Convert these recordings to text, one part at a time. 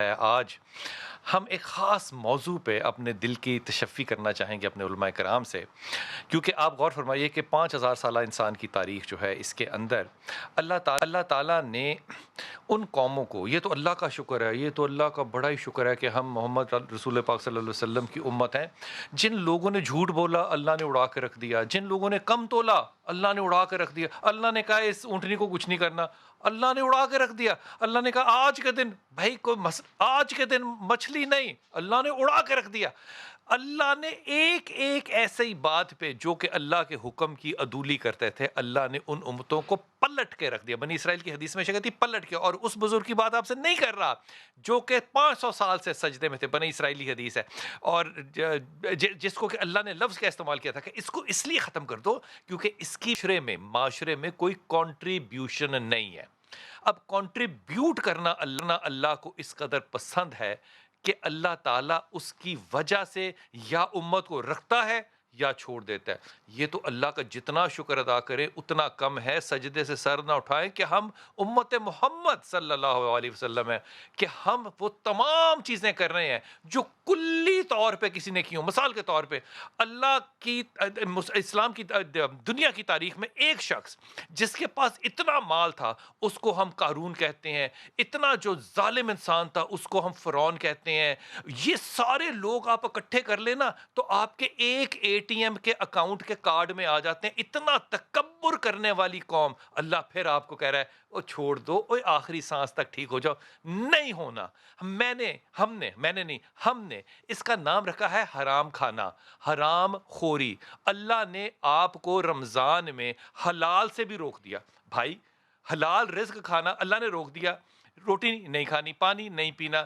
آج ہم ایک خاص موضوع پہ اپنے دل کی تشفی کرنا چاہیں گے اپنے علماء کرام سے، کیونکہ آپ غور فرمائیے کہ 5000 سالہ انسان کی تاریخ جو ہے اس کے اندر اللہ تعالیٰ نے ان قوموں کو، یہ تو اللہ کا شکر ہے، یہ تو اللہ کا بڑا ہی شکر ہے کہ ہم محمد رسول پاک صلی اللہ علیہ وسلم کی امت ہیں۔ جن لوگوں نے جھوٹ بولا اللہ نے اڑا کے رکھ دیا، جن لوگوں نے کم تولا اللہ نے اڑا کے رکھ دیا، اللہ نے کہا اس اونٹنی کو کچھ نہیں کرنا، اللہ نے اڑا کے رکھ دیا۔ اللہ نے کہا آج کے دن بھائی آج کے دن مچھلی نہیں، اللہ نے اڑا کے رکھ دیا۔ اللہ نے ایک ایک ایسی بات پہ جو کہ اللہ کے حکم کی عدولی کرتے تھے، اللہ نے ان امتوں کو پلٹ کے رکھ دیا۔ بنی اسرائیل کی حدیث میں کہتی پلٹ کے، اور اس بزرگ کی بات آپ سے نہیں کر رہا جو کہ 500 سال سے سجدے میں تھے، بنی اسرائیلی حدیث ہے، اور جس کو کہ اللہ نے لفظ کا استعمال کیا تھا کہ اس کو اس لیے ختم کر دو کیونکہ اس کی معاشرے میں کوئی کنٹریبیوشن نہیں ہے۔ اب کنٹریبیوٹ کرنا اللہ کو اس قدر پسند ہے کہ اللہ تعالیٰ اس کی وجہ سے یا امت کو رکھتا ہے یا چھوڑ دیتا ہے۔ یہ تو اللہ کا جتنا شکر ادا کرے اتنا کم ہے، سجدے سے سر نہ اٹھائیں کہ ہم امت محمد صلی اللہ علیہ وسلم ہیں، کہ ہم وہ تمام چیزیں کر رہے ہیں جو کلی طور پہ کسی نے کی ہوں۔ مثال کے طور پہ اللہ کی اسلام کی دنیا کی تاریخ میں ایک شخص جس کے پاس اتنا مال تھا اس کو ہم قارون کہتے ہیں، اتنا جو ظالم انسان تھا اس کو ہم فرعون کہتے ہیں۔ یہ سارے لوگ آپ اکٹھے کر لینا تو آپ کے ایک اے ٹی ایم کے اکاؤنٹ کے کارڈ میں آ جاتے ہیں۔ اتنا تکبر کرنے والی قوم، اللہ پھر آپ کو کہہ رہا ہے وہ چھوڑ دو، اوے آخری سانس تک ٹھیک ہو جاؤ۔ نہیں ہونا۔ ہم نے اس کا نام رکھا ہے حرام کھانا، حرام خوری۔ اللہ نے آپ کو رمضان میں حلال سے بھی روک دیا۔ بھائی حلال رزق کھانا اللہ نے روک دیا، روٹی نہیں کھانی، پانی نہیں پینا،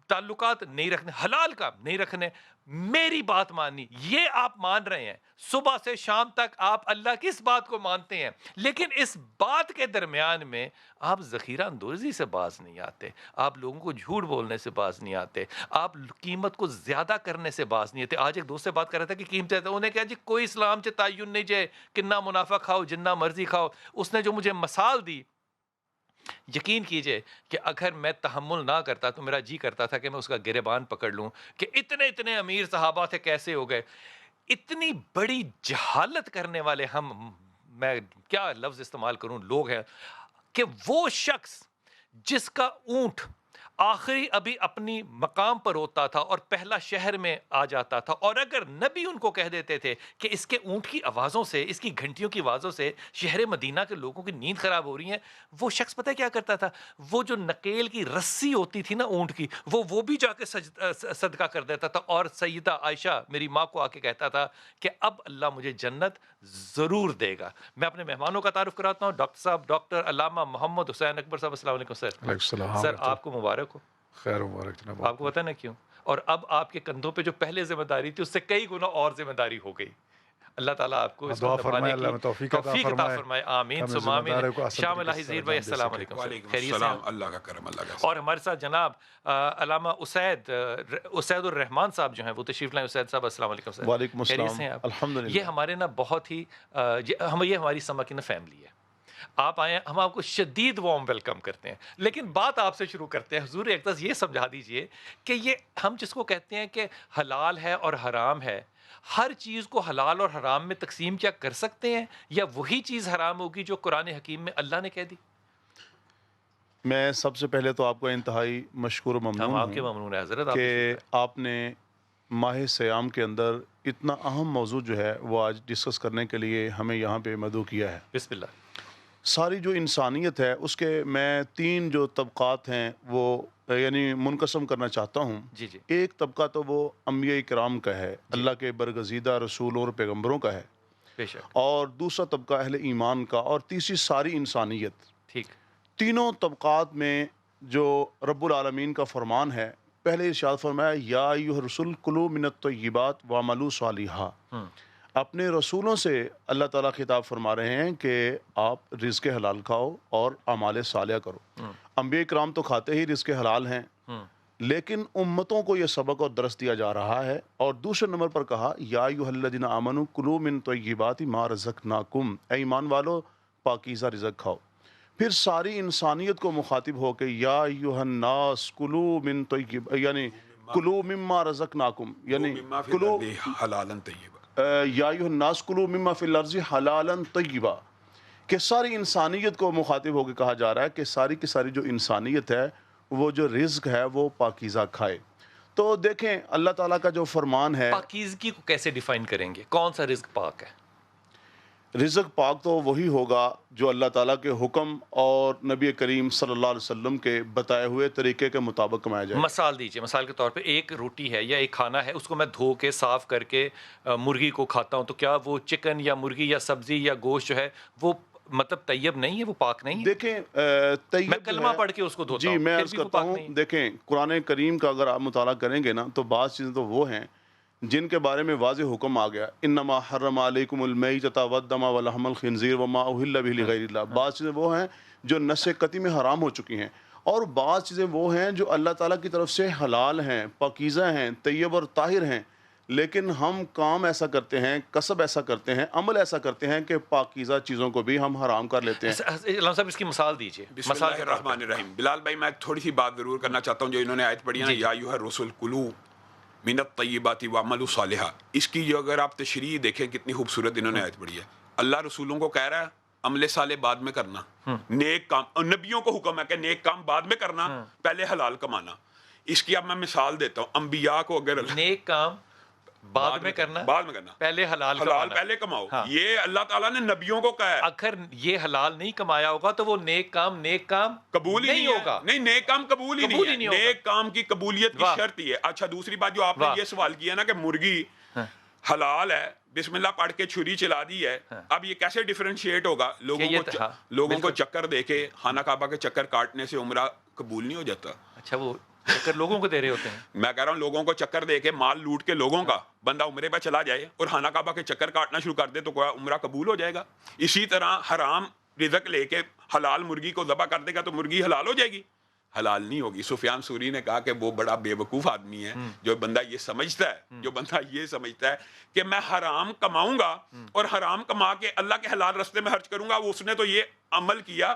تعلقات نہیں رکھنے، حلال کا نہیں رکھنے، میری بات ماننی۔ یہ آپ مان رہے ہیں، صبح سے شام تک آپ اللہ کی اس بات کو مانتے ہیں، لیکن اس بات کے درمیان میں آپ ذخیرہ اندوزی سے باز نہیں آتے، آپ لوگوں کو جھوٹ بولنے سے باز نہیں آتے، آپ قیمت کو زیادہ کرنے سے باز نہیں آتے۔ آج ایک دوست سے بات کر رہا تھا کہ قیمتیں، انہیں کہا جی کوئی اسلام سے تعین نہیں جائے، کنا منافع کھاؤ جنہ مرضی کھاؤ۔ اس نے جو مجھے مثال دی، یقین کیجئے کہ اگر میں تحمل نہ کرتا تو میرا جی کرتا تھا کہ میں اس کا گریبان پکڑ لوں کہ اتنے امیر صحابہ تھے کیسے ہو گئے۔ اتنی بڑی جہالت کرنے والے میں کیا لفظ استعمال کروں، لوگ ہیں کہ وہ شخص جس کا اونٹ آخری ابھی اپنی مقام پر ہوتا تھا اور پہلا شہر میں آ جاتا تھا، اور اگر نبی ان کو کہہ دیتے تھے کہ اس کے اونٹ کی آوازوں سے، اس کی گھنٹیوں کی آوازوں سے شہر مدینہ کے لوگوں کی نیند خراب ہو رہی ہے، وہ شخص پتہ ہے کیا کرتا تھا؟ وہ جو نکیل کی رسی ہوتی تھی نا اونٹ کی، وہ بھی جا کے صدقہ کر دیتا تھا، اور سیدہ عائشہ میری ماں کو آ کے کہتا تھا کہ اب اللہ مجھے جنت ضرور دے گا۔ میں اپنے مہمانوں کا تعارف کراتا ہوں۔ ڈاکٹر صاحب، ڈاکٹر علامہ محمد حسین اکبر صاحب، السلام علیکم سر۔ علیکم السلام سر ورحمۃ آپ کو مبارک ہو۔ اللہ، خیر مبارک جناب آپ کو پتہ نا کیوں؟ اور اب آپ کے کندھوں پہ جو پہلے ذمہ داری تھی اس سے کئی گنا اور ذمہ داری ہو گئی۔ اللہ تعالیٰ آپ کو اس کو دعا نبھانے فرمائے، کی اللہ میں توفیق عطا عطا فرمائے، آمین ہمیں ثم ذمہ آمین۔ داریوں کو آسان شام طریقے اللہ سے حضیر سر بھائی، انجام دے السلام سکیں۔ علیکم سر، وعلیکم خیریت سے ہیں؟ السلام، اللہ کا کرم، اللہ کا اور ہمارے ساتھ جناب علامہ اسید الرحمان صاحب جو ہیں وہ تشریف لائیں۔ اسید صاحب السلام علیکم سر، وعلیکم خیریت السلام، سے ہیں آپ؟ الحمدللہ۔ یہ ہمارے نا بہت ہی یہ ہماری سماکین فیملی ہے۔ آپ آئے ہیں، ہم آپ کو شدید وارم ویلکم کرتے ہیں، لیکن بات آپ سے شروع کرتے ہیں۔ حضور اقدس یہ سمجھا دیجئے کہ یہ ہم جس کو کہتے ہیں کہ حلال ہے اور حرام ہے، ہر چیز کو حلال اور حرام میں تقسیم کیا کر سکتے ہیں، یا وہی چیز حرام ہوگی جو قرآن حکیم میں اللہ نے کہہ دی؟ میں سب سے پہلے تو آپ کا انتہائی مشکور و ہم ممنون آپ کے ہوں ممنون ہیں حضرت، آپ کہ تشریف لائیں۔ آپ نے ماہ سیام کے اندر اتنا اہم موضوع جو ہے وہ آج ڈسکس کرنے کے لیے ہمیں یہاں پہ مدعو کیا ہے۔ بسم اللہ۔ ساری جو انسانیت ہے اس کے میں 3 جو طبقات ہیں وہ یعنی منقسم کرنا چاہتا ہوں۔ جی جی، ایک طبقہ تو وہ انبیاء کرام کا ہے، اللہ کے برگزیدہ رسولوں اور پیغمبروں کا ہے، بے شک، اور دوسرا طبقہ اہل ایمان کا، اور تیسری ساری انسانیت۔ ٹھیک، تینوں طبقات میں جو رب العالمین کا فرمان ہے، پہلے ارشاد فرمایا یا ایھا الرسل کلوا من الطیبات واعملوا صالحا۔ اپنے رسولوں سے اللہ تعالیٰ خطاب فرما رہے ہیں کہ آپ رزق حلال کھاؤ اور اعمال صالحہ کرو۔ انبیاء کرام تو کھاتے ہی رزق حلال ہیں، لیکن امتوں کو یہ سبق اور درس دیا جا رہا ہے۔ اور دوسرے نمبر پر کہا یا ایھا الذین آمنوا کلوا من طیبات ما رزقناکم، اے ایمان والو پاکیزہ رزق کھاؤ۔ پھر ساری انسانیت کو مخاطب ہو کے یا ایھا الناس کلو من طیب، یعنی کلو مما رزقناکم، یعنی مما فی کلو الارض حلالا طیبا، یا ایھا الناس کلو مما فی الارض حلالا طیبا، کہ ساری انسانیت کو مخاطب ہو کے کہا جا رہا ہے کہ ساری کی ساری جو انسانیت ہے وہ جو رزق ہے وہ پاکیزہ کھائے۔ تو دیکھیں اللہ تعالیٰ کا جو فرمان ہے، پاکیزگی کو کیسے ڈیفائن کریں گے؟ کون سا رزق پاک ہے؟ رزق پاک تو وہی ہوگا جو اللہ تعالیٰ کے حکم اور نبی کریم صلی اللہ علیہ وسلم کے بتائے ہوئے طریقے کے مطابق کمایا جائے۔ مثال دیجئے، مثال کے طور پہ ایک روٹی ہے یا ایک کھانا ہے، اس کو میں دھو کے صاف کر کے مرغی کو کھاتا ہوں، تو کیا وہ چکن یا مرغی یا سبزی یا گوشت جو ہے وہ مطلب طیب نہیں ہے، وہ پاک نہیں ہے؟ دیکھیں طیب میں جو کلمہ ہے، پڑھ کے اس کو دھوتا جی ہوں، میں پھر عرض بھی وہ کرتا پاک ہوں، نہیں ہے۔ دیکھیں قرآن کریم کا اگر آپ مطالعہ کریں گے نا تو بعض چیزیں تو وہ ہیں جن کے بارے میں واضح حکم آ گیا، انما حرم علیکم المیتۃ والدم ولحم الخنزیر وما اہل بہ لغیر اللہ۔ بعض چیزیں وہ ہیں جو نص قطعی میں حرام ہو چکی ہیں، اور بعض چیزیں وہ ہیں جو اللہ تعالیٰ کی طرف سے حلال ہیں، پاکیزہ ہیں، طیب اور طاہر ہیں، لیکن ہم کام ایسا کرتے ہیں، کسب ایسا کرتے ہیں، عمل ایسا کرتے ہیں کہ پاکیزہ چیزوں کو بھی ہم حرام کر لیتے ہیں۔ علامہ صاحب اس کی مثال دیجئے۔ بسم مثال اللہ کے طور پہ۔ الرحمن الرحیم۔ بلال بھائی میں تھوڑی سی بات ضرور کرنا چاہتا ہوں جو انہوں نے آیت پڑھی ہے نا، جی جی۔ یا ایھا الرسل کلوا من الطیبات واعملوا صالحا، اس کی جو اگر آپ تشریح دیکھیں کتنی خوبصورت انہوں نے آیت پڑھی ہے۔ اللہ رسولوں کو کہہ رہا ہے عمل صالح بعد میں کرنا، نیک کام، اور نبیوں کو حکم ہے کہ نیک کام بعد میں کرنا، پہلے حلال کمانا۔ اس کی اب میں مثال دیتا ہوں، انبیاء کو اگر نیک کام بعد میں کرنا، بعد میں کرنا، پہلے حلال حلال کمانا۔ پہلے کماؤ، ہاں۔ یہ اللہ تعالیٰ نے نبیوں کو کہا ہے۔ اگر یہ حلال نہیں کمایا ہوگا تو وہ نیک کام قبول ہی نہیں ہوگا۔ نہیں، نیک کام قبول ہی نہیں ہے، نیک کام کی قبولیت کی واہ۔ شرط ہی ہے۔ اچھا دوسری بات جو آپ نے واہ۔ یہ سوال کیا نا کہ مرغی حلال ہے، بسم اللہ پڑھ کے چھری چلا دی ہے، اب یہ کیسے ڈیفرینشیٹ ہوگا؟ لوگوں کو چکر دے کے خانہ کعبہ کے چکر کاٹنے سے عمرہ قبول نہیں ہو جاتا۔ اچھا وہ چکر لوگوں کو دے رہے ہوتے ہیں؟ میں کہہ رہا ہوں لوگوں کو چکر دے کے مال لوٹ کے لوگوں کا بندہ عمرے پہ چلا جائے اور خانہ کعبہ کے چکر کاٹنا شروع کر دے تو کوئی عمرہ قبول ہو جائے گا؟ اسی طرح حرام رزق لے کے حلال مرغی کو ذبح کر دے گا تو مرغی حلال ہو جائے گی؟ حلال نہیں ہوگی۔ سفیان ثوری نے کہا کہ وہ بڑا بے وقوف آدمی ہے جو بندہ یہ سمجھتا ہے کہ میں حرام کماؤں گا اور حرام کما کے اللہ کے حلال رستے میں خرچ کروں گا، اس نے تو یہ عمل کیا۔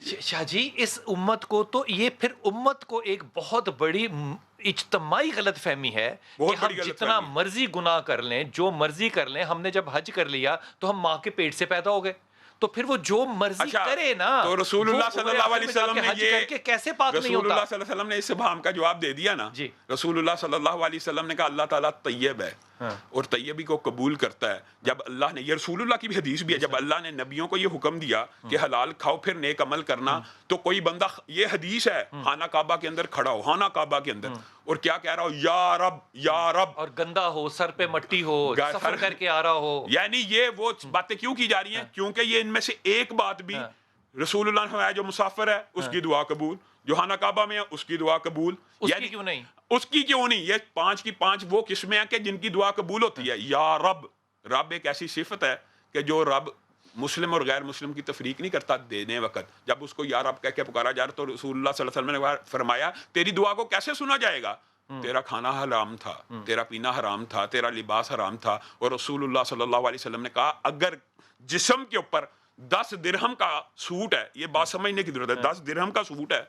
شاہ جی اس امت کو تو یہ پھر امت کو ایک بہت بڑی اجتماعی غلط فہمی ہے کہ ہم جتنا مرضی گناہ کر لیں، جو مرضی کر لیں، ہم نے جب حج کر لیا تو ہم ماں کے پیٹ سے پیدا ہو گئے، تو پھر وہ جو مرضی کرے نا، تو رسول اللہ صلی اللہ علیہ وسلم نے حج کر کے کیسے پاک نہیں رسول ہوتا؟ اللہ صلی اللہ علیہ وسلم نے اس ابہام کا جواب دے دیا نا۔ جی۔ رسول اللہ صلی اللہ علیہ وسلم نے کہا اللہ تعالیٰ طیب ہے اور طیبی کو قبول کرتا ہے۔ جب اللہ نے، یہ رسول اللہ کی بھی حدیث بھی ہے، جب اللہ نے نبیوں کو یہ حکم دیا کہ حلال کھاؤ پھر نیک عمل کرنا، تو کوئی بندہ، یہ حدیث ہے، خانہ کعبہ کے اندر کھڑا ہو، خانہ کعبہ کے اندر، اور کیا کہہ رہا ہو؟ یا رب یا رب، اور گندا ہو، سر پہ مٹی ہو، سفر کر کے آ رہا ہو، یعنی یہ وہ باتیں کیوں کی جا رہی ہیں؟ کیونکہ یہ ان میں سے ایک بات بھی رسول اللہ نے فرمایا جو مسافر ہے اس کی دعا قبول، جو خانہ کعبہ میں ہے اس کی دعا قبول، اس کی کیوں نہیں؟ اس کی کیوں نہیں؟ یہ 5 کی 5 وہ قسمیں ہیں کہ جن کی دعا قبول ہوتی ہے۔ یا رب، رب ایک ایسی صفت ہے کہ جو رب مسلم اور غیر مسلم کی تفریق نہیں کرتا دینے وقت۔ جب اس کو یا رب کہہ کے پکارا جا رہا تو رسول اللہ صلی اللہ علیہ وسلم نے فرمایا تیری دعا کو کیسے سنا جائے گا؟ تیرا کھانا حرام تھا، تیرا پینا حرام تھا، تیرا لباس حرام تھا، اور رسول اللہ صلی اللہ علیہ وسلم نے کہا اگر جسم کے اوپر 10 درہم کا سوٹ ہے، یہ بات سمجھنے کی ضرورت ہے، 10 درہم کا سوٹ ہے،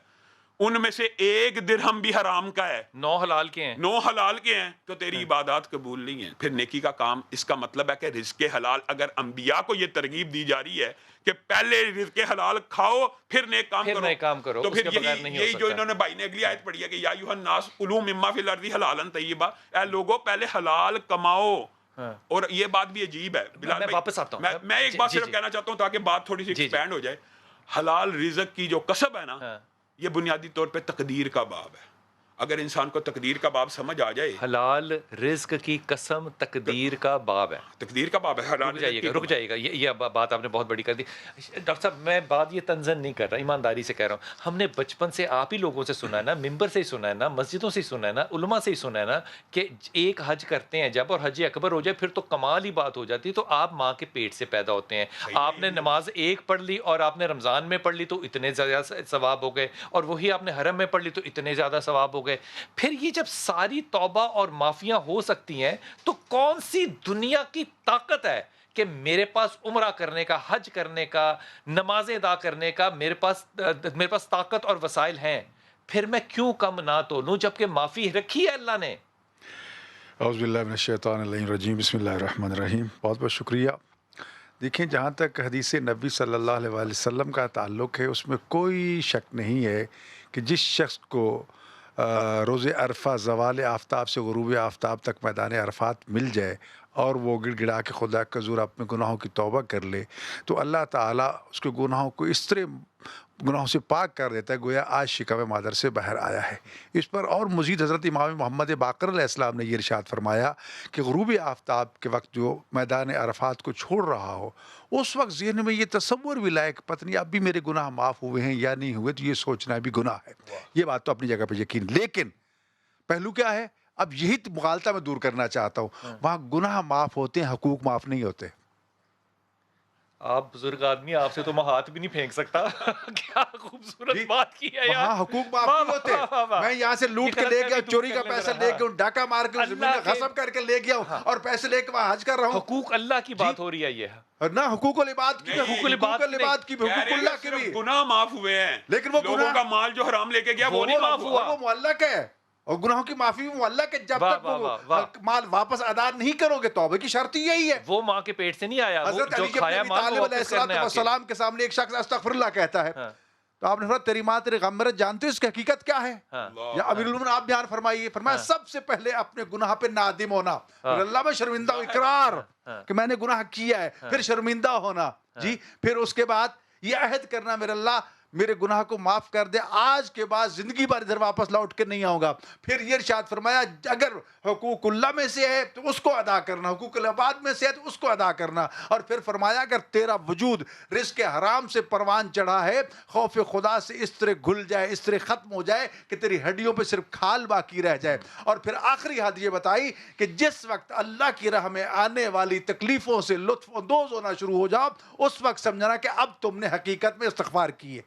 ان میں سے 1 درہم بھی حرام کا ہے، 9 حلال کے ہیں، 9 حلال کے ہیں، تو تیری عبادات قبول نہیں ہیں۔ پھر نیکی کا کام، اس کا مطلب ہے کہ رزق حلال، اگر انبیاء کو یہ ترغیب دی جا رہی ہے کہ پہلے رزق حلال کھاؤ پھر نیک کام کرو، تو پھر یہی جو انہوں نے بھائی نے اگلی آیت پڑھی ہے کہ یا ایھا الناس کلوا مما فی الارض حلالا طیبا، اے لوگوں پہلے حلال کماؤ۔ اور یہ بات بھی عجیب ہے، میں واپس آتا ہوں، میں ایک بات صرف کہنا چاہتا ہوں تاکہ بات تھوڑی سی ایکسپینڈ ہو جائے۔ حلال رزق کی جو کسب ہے نا، یہ بنیادی طور پہ تقدیر کا باب ہے۔ اگر انسان کو تقدیر کا باب سمجھ آ جائے، حلال رزق کی قسم تقدیر کا باب ہے، تقدیر کا باب ہے۔ رک جائیے گا، یہ بات آپ نے بہت بڑی کر دی ڈاکٹر صاحب۔ میں بات یہ تنزن نہیں کر رہا، ایمانداری سے کہہ رہا ہوں، ہم نے بچپن سے آپ ہی لوگوں سے سنا ہے نا، ممبر سے ہی سنا ہے نا، مسجدوں سے ہی سنا ہے نا، علماء سے ہی سنا ہے نا کہ ایک حج کرتے ہیں جب، اور حج اکبر ہو جائے پھر تو کمال ہی بات ہو جاتی ہے، تو آپ ماں کے پیٹ سے پیدا ہوتے ہیں، آپ نے نماز ایک پڑھ لی اور آپ نے رمضان میں پڑھ لی تو اتنے زیادہ ثواب ہو گئے، اور وہی آپ نے حرم میں پڑھ لی تو اتنے زیادہ ثواب ہو گئے۔ پھر یہ جب ساری توبہ اور معافیاں ہو سکتی ہیں تو کون سی دنیا کی طاقت ہے کہ میرے پاس عمرہ کرنے کا، حج کرنے کا، نمازیں ادا کرنے کا میرے پاس طاقت اور وسائل ہیں، پھر میں کیوں کم نہ تولوں جبکہ معافی رکھی ہے اللہ نے؟ اعوذ باللہ من الشیطان الرجیم، بسم اللہ الرحمن الرحیم۔ بہت بہت شکریہ۔ دیکھیں، جہاں تک حدیث نبی صلی اللہ علیہ وآلہ وسلم کا تعلق ہے، اس میں کوئی شک نہیں ہے کہ جس شخص کو روز عرفہ زوال آفتاب سے غروب آفتاب تک میدان عرفات مل جائے اور وہ گڑ گڑا کے خدا کا حضور اپنے گناہوں کی توبہ کر لے، تو اللہ تعالیٰ اس کے گناہوں کو اس طرح گناہوں سے پاک کر دیتا ہے گویا آج شکم مادر سے باہر آیا ہے۔ اس پر اور مزید حضرت امام محمد باقر علیہ السلام نے یہ ارشاد فرمایا کہ غروب آفتاب کے وقت جو میدان عرفات کو چھوڑ رہا ہو، اس وقت ذہن میں یہ تصور بھی لائے کہ پتہ نہیں اب بھی میرے گناہ معاف ہوئے ہیں یا نہیں ہوئے، تو یہ سوچنا بھی گناہ ہے۔ یہ بات تو اپنی جگہ پہ یقین، لیکن پہلو کیا ہے؟ اب یہی مغالطہ میں دور کرنا چاہتا ہوں، وہاں گناہ معاف ہوتے ہیں، حقوق معاف نہیں ہوتے۔ آپ بزرگ آدمی، آپ سے تو میں ہاتھ بھی نہیں پھینک سکتا۔ کیا خوبصورت بات کی ہے یار۔ وہاں حقوق معاف نہیں ہوتے۔ میں یہاں سے لوٹ کے لے گیا، چوری کا پیسہ لے کے ڈاکہ مار کے زمین غصب کر کے لے گیا ہوں اور پیسے لے کے وہاں حج کر رہا ہوں۔ حقوق اللہ کی بات ہو رہی ہے یہ، نہ حقوق العباد کی، حقوق العباد کی، حقوق اللہ کی بھی۔ گناہ معاف ہوئے ہیں، لیکن وہ لوگوں کا مال جو حرام لے کے گیا وہ نہیں معاف ہوا۔ وہ معلق ہے، اور گناہوں کی معافی بھی معلق ہے۔ جب تک وہ مال واپس ادا نہیں کرو گے، توبہ کی شرط یہی ہے۔ وہ ماں کے پیٹ سے نہیں آیا، حضرت علی ابن ابی طالب علیہ السلام کے سامنے ایک شخص استغفر اللہ کہتا ہے، تو آپ نے فرمایا تیری ماں تیرے غم میں، جانتے ہو اس کی حقیقت کیا ہے؟ یا امیر المومنین آپ بیان فرمائیے۔ فرمایا سب سے پہلے اپنے گناہ پہ نادم ہونا، پھر اللہ میں شرمندہ ہو، اقرار کہ میں نے گناہ کیا ہے، پھر شرمندہ ہونا، جی، پھر اس کے بعد یہ عہد کرنا میرے اللہ میرے گناہ کو معاف کر دے، آج کے بعد زندگی بھر ادھر واپس لوٹ کے نہیں آؤں گا۔ پھر یہ ارشاد فرمایا اگر حقوق اللہ میں سے ہے تو اس کو ادا کرنا، حقوق العباد میں سے ہے تو اس کو ادا کرنا، اور پھر فرمایا اگر تیرا وجود رزق حرام سے پروان چڑھا ہے، خوف خدا سے اس طرح گھل جائے، اس طرح ختم ہو جائے کہ تیری ہڈیوں پہ صرف کھال باقی رہ جائے، اور پھر آخری حد یہ بتائی کہ جس وقت اللہ کی راہ میں آنے والی تکلیفوں سے لطف اندوز ہونا شروع ہو جاؤ، اس وقت سمجھنا کہ اب تم نے حقیقت میں استغفار کی ہے۔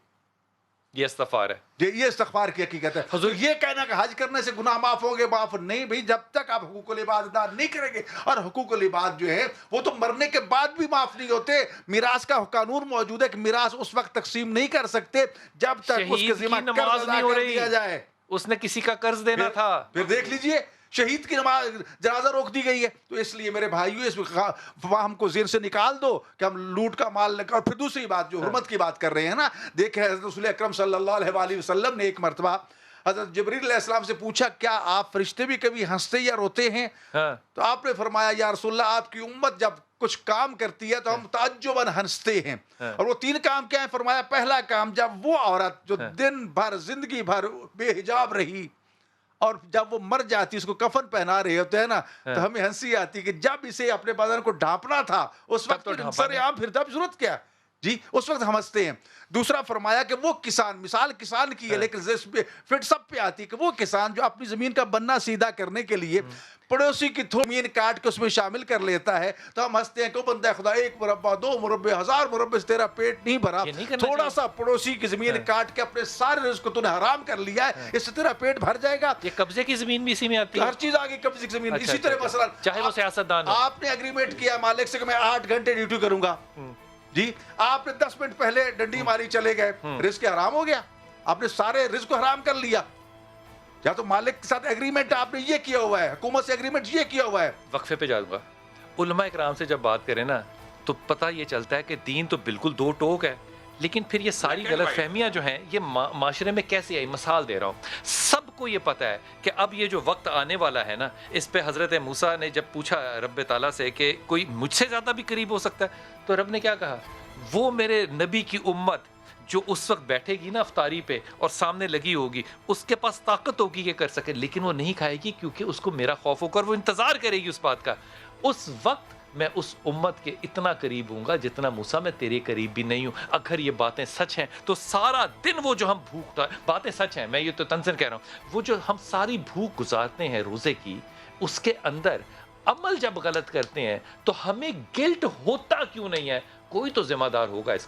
یہ استغفار ہے، یہ استغفار کی حقیقت ہے۔ حضور یہ کہنا کہ حج کرنے سے گناہ معاف ہوں گے، معاف نہیں بھئی، جب تک آپ حقوق العباد ادا نہیں کریں گے، اور حقوق العباد جو ہے وہ تو مرنے کے بعد بھی معاف نہیں ہوتے۔ میراث کا قانون موجود ہے کہ میراث اس وقت تقسیم نہیں کر سکتے جب تک اس کے ذمہ قرض ادا کر دیا جائے۔ اس نے کسی کا قرض دینا تھا۔ پھر دیکھ لیجئے شہید کی نماز جنازہ روک دی گئی ہے، تو اس لیے میرے بھائیو اس فہم کو ذہن سے نکال دو کہ ہم لوٹ کا مال، اور پھر دوسری بات جو حرمت کی بات کر رہے ہیں نا، دیکھیں حضرت رسول اکرم صلی اللہ علیہ وآلہ وسلم نے ایک مرتبہ حضرت جبریل علیہ السلام سے پوچھا کیا آپ فرشتے بھی کبھی ہنستے یا روتے ہیں؟ تو آپ نے فرمایا یا رسول اللہ آپ کی امت جب کچھ کام کرتی ہے تو ہم تعجباً ہنستے ہیں، اور وہ 3 کام کیا ہیں؟ فرمایا پہلا کام جب وہ عورت جو دن بھر زندگی بھر بے حجاب رہی اور جب وہ مر جاتی اس کو کفن پہنا رہے ہوتے ہیں نا، تو ہمیں ہنسی آتی کہ جب اسے اپنے بدن کو ڈھانپنا تھا اس وقت سر عام پھر تب ضرورت کیا؟ جی اس وقت ہمستے ہیں۔ دوسرا فرمایا کہ وہ کسان، مثال کسان کی ہے لیکن فٹ سب پہ آتی کہ وہ کسان جو اپنی زمین کا بننا سیدھا کرنے کے لیے پڑوسی کی تھوڑی زمین کاٹ کے اس میں شامل کر لیتا ہے، تو ہم ہنستے ہیں کہ بندہ خدا 1 مربع 2 مربع 1000 مربع سے تیرا پیٹ نہیں بھرا، تھوڑا سا پڑوسی کی زمین کاٹ کے اپنے سارے رزق کو تو نے حرام کر لیا ہے، اس سے تیرا پیٹ بھر جائے گا۔ یہ قبضے کی زمین بھی اسی میں آتی ہے، ہر چیز آگے قبضے کی زمین۔ اسی طرح مثلا چاہے وہ سیاستدان ہو، آپ نے اگریمنٹ کیا مالک سے کہ میں 8 گھنٹے ڈیوٹی کروں گا، جی آپ نے 10 منٹ پہلے ڈنڈی ماری چلے گئے، رزق حرام ہو گیا، آپ نے سارے رزق کو حرام کر لیا۔ یا تو مالک کے ساتھ ایگریمنٹ آپ نے یہ کیا ہوا ہے، حکومت سے ایگریمنٹ یہ کیا ہوا ہے۔ وقفے پہ جاؤں گا۔ علماء اکرام سے جب بات کریں نا تو پتہ یہ چلتا ہے کہ دین تو بالکل 2 ٹوک ہے، لیکن پھر یہ ساری غلط فہمیاں جو ہیں یہ معاشرے میں کیسے آئی؟ مثال دے رہا ہوں، سب کو یہ پتہ ہے کہ اب یہ جو وقت آنے والا ہے نا، اس پہ حضرت موسیٰ نے جب پوچھا رب تعالیٰ سے کہ کوئی مجھ سے زیادہ بھی قریب ہو سکتا ہے، تو رب نے کیا کہا؟ وہ میرے نبی کی امت جو اس وقت بیٹھے گی نا افطاری پہ اور سامنے لگی ہوگی، اس کے پاس طاقت ہوگی کہ کر سکے، لیکن وہ نہیں کھائے گی کیونکہ اس کو میرا خوف ہوگا اور وہ انتظار کرے گی اس بات کا۔ اس وقت میں اس امت کے اتنا قریب ہوں گا جتنا موسیٰ میں تیرے قریب بھی نہیں ہوں۔ اگر یہ باتیں سچ ہیں تو سارا دن وہ جو ہم بھوکتا ہے، باتیں سچ ہیں، میں یہ تو تنزن کہہ رہا ہوں، وہ جو ہم ساری بھوک گزارتے ہیں روزے کی، اس کے اندر عمل جب غلط کرتے ہیں تو ہمیں گلٹ ہوتا کیوں نہیں ہے؟ کوئی تو ذمہ دار ہوگا اس